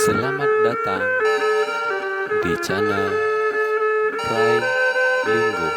Selamat datang di channel Rai Linggo.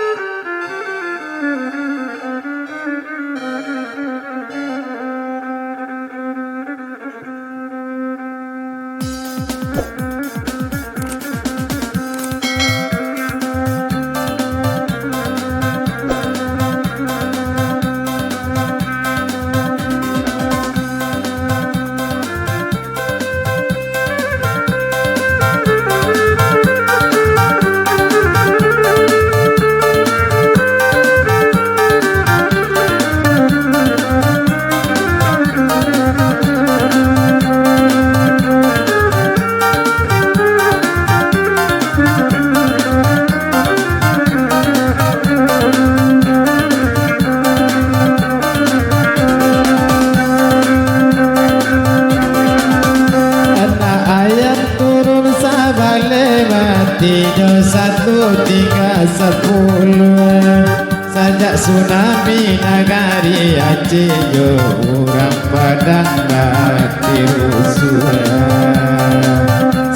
Matinya 1, 3, 10 Sajak tsunami nagari Aceh yo urang padang mati rusuh.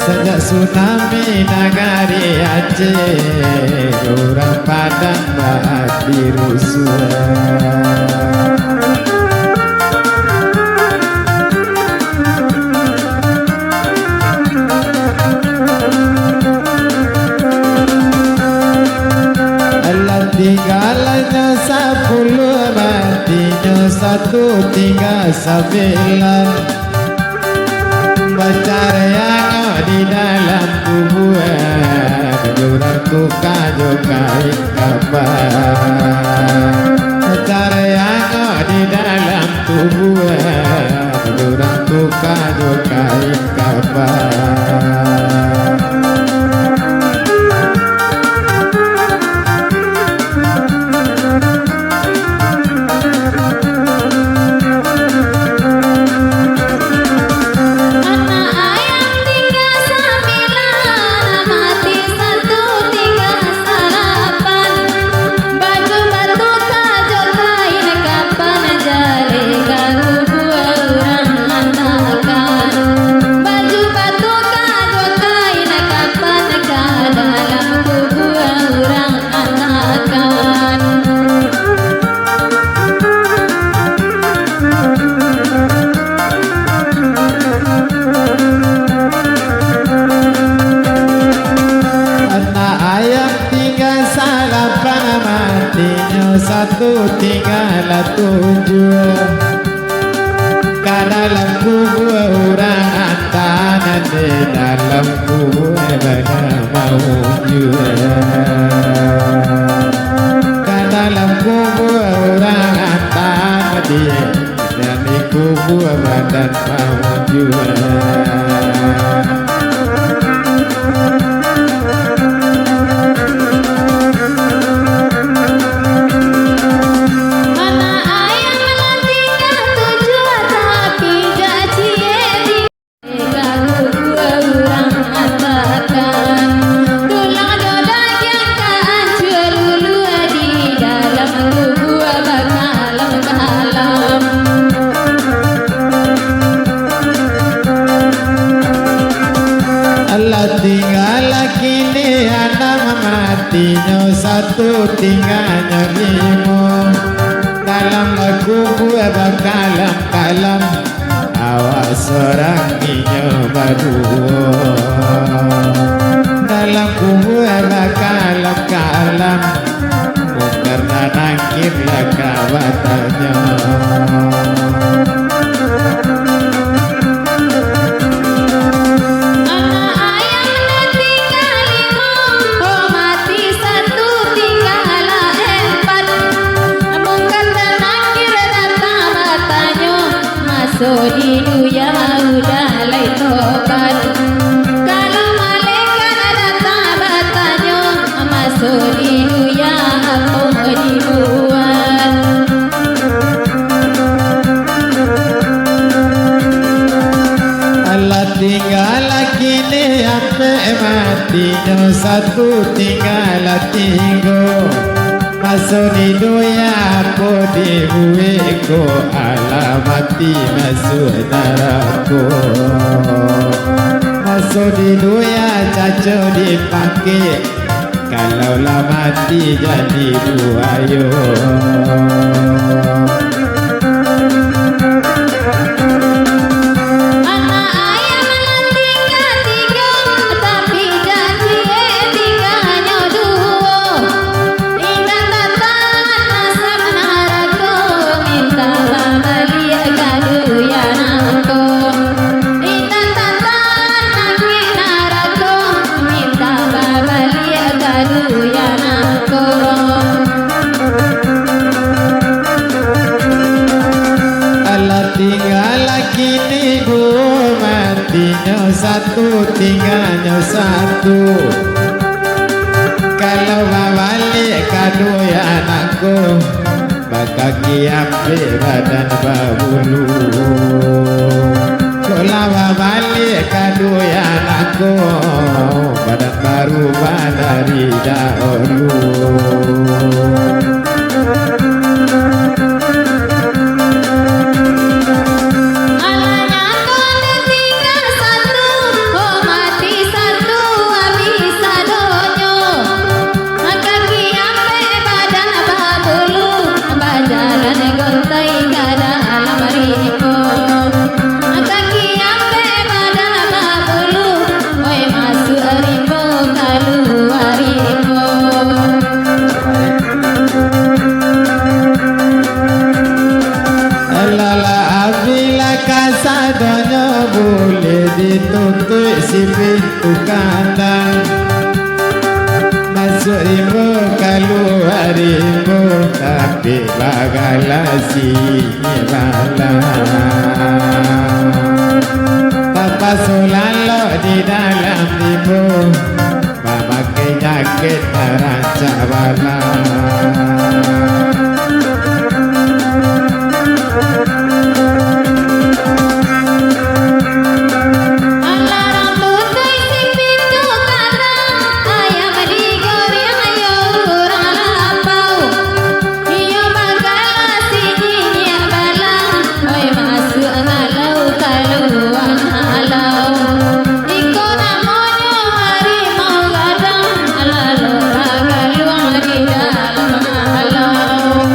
Sajak tsunami nagari Aceh urang padang mati rusuh. Tinggalnya 10, matinya 1, 3, 9 Bercarian di dalam kuburan Jurang tuka juga ikapan Bercarian di dalam kuburan Jurang tuka juga ikapan. Matinya 1, 3, 7 Dalam kubur orang antanan di dalam kubur mana mau jual. Dalam kubur orang antanan di dalam kubur mana mau jual. Tinggal kini anak matinya 1, tinggalnya 5 Dalam kubur bakalam-kalam Awas orang inyo berdua Dalam kubur bakalam-kalam Karena nangkirlah kawatannya. So dinu ya udah lai tobat. Kalau malaikat datang bertanya, masuk dinu ya apa dibuat. Allah tinggal kini sampai matinya 1, tinggal 3 Masuk di dunia aku dibuiku Alamati masuk neraka masuk di dunia caco dipakai, kalaulah mati jadi buaya. Anak ayam tinggal tiga, tapi janji tinggalnya dua. Ingat tatan asam narako, minta balik kadu ya nako. Ingat tatan nangis narako, minta balik kadu ya nako. Alah tinggal kini gua matinya satu, tinggalnya satu. Kalau balik kado ya anakku, bakal kiampe badan babulu. Kalau balik kado ya anakku, badan baru dari dahulu. Alanya kau tinggal satu, oh mati satu, habis sadonyo. Kaki ampe badan babulu, bajalan gontai kada alam ripo. Kaki ampe badan babulu, oi masuk ripo keluar ripo. Lala abila kasadonyo boleh dituntut si pintu kandang. Masuk rimbo keluar rimbo, tapi bagalah si bala. Tapa solalo di dalam rimbo, memakai jaket rancak bala. Alarang tutup si pintu kandang, ayam digoreng ayo urang lapau. Iyo bagala si nyinyek balang, oi masuk ngalau keluar halau. Iko namonyo harimau gadang, lalu bagaluang di dalam halau.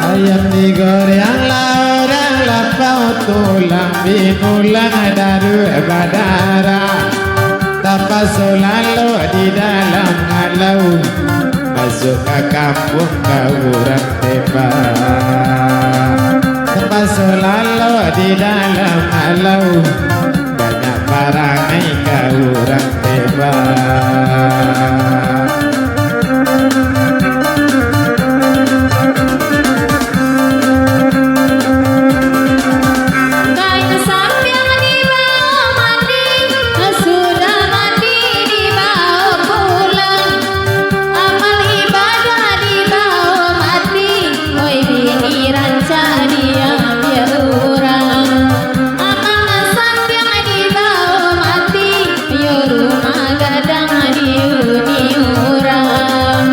Ayam digoreng orang lapau, tulang binulang daru badara. Tapa solalo di dalam halau, masuk ke kampung ke urang tembak. Tapa solalo di dalam halau, banyak barangai ke urang tembak. Kain sampiang dibawa mandi, sudah mandi dibawa pulang. Amal ibadah dibawa mati, oi bini ranca diambil orang. Amal sampiang dibawa mati, yo rumah gadang dihuni orang.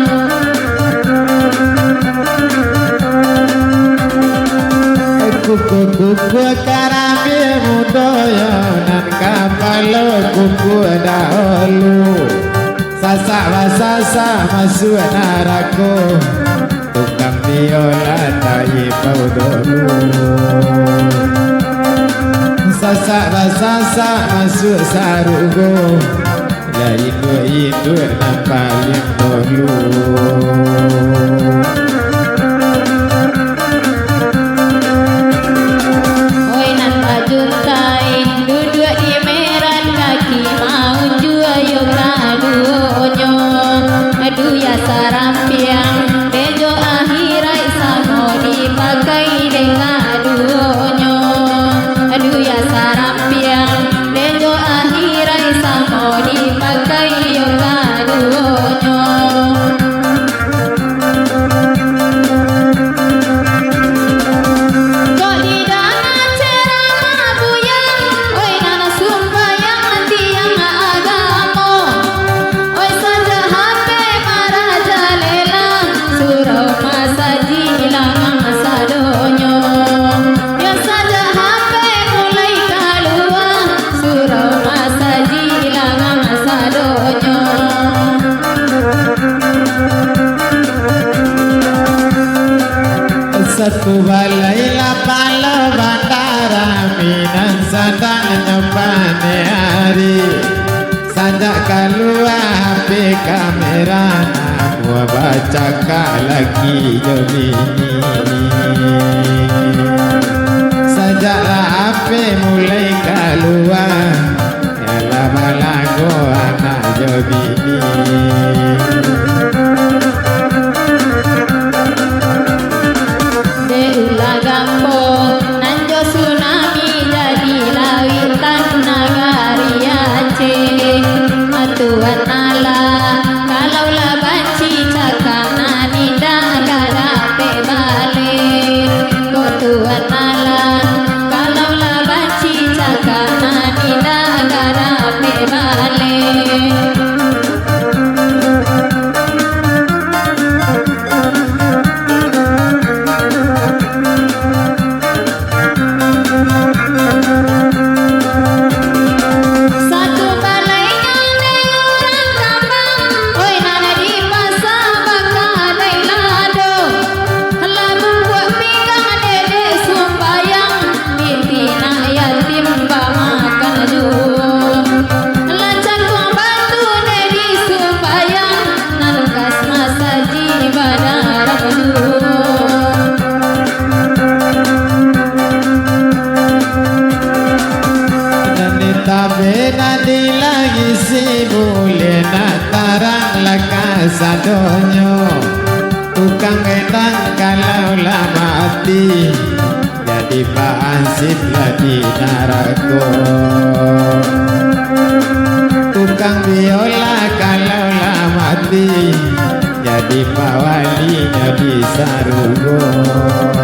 Kuku karami mudoyo nan kapalo kuku dahulu. Sasa masuk narako, tukang biola tai bau dulu. Sasa masuk sarugo, la itu nan paling dulu. Oi nan bajuntai, duduk di meran kaki mau jua yo kadonyo. Aduh ya sarampiang, bejo akhirai samo dipakai dengan duonyo. Aduh ya sarampiang, bejo akhirai samo dipakai yo kadonyo. Satu balai lapalo bandara Minan sadang nyopane hari Sanjak keluar HP kamera Namua baca lagi jomini Sajaklah HP mulai keluar Yalah balago anak jomini Tuhan Allah, kalaulah banci cakap nida garape balik. Kau Tuhan Allah, kalaulah banci cakap nida garape balik. Nadi lagi si boleh nak tarang lakas adonyo Tukang edang kalau lah mati Jadi Pak Ansip lah di narako Tukang biola kalau lah mati Jadi Pak Walinya di Sarugo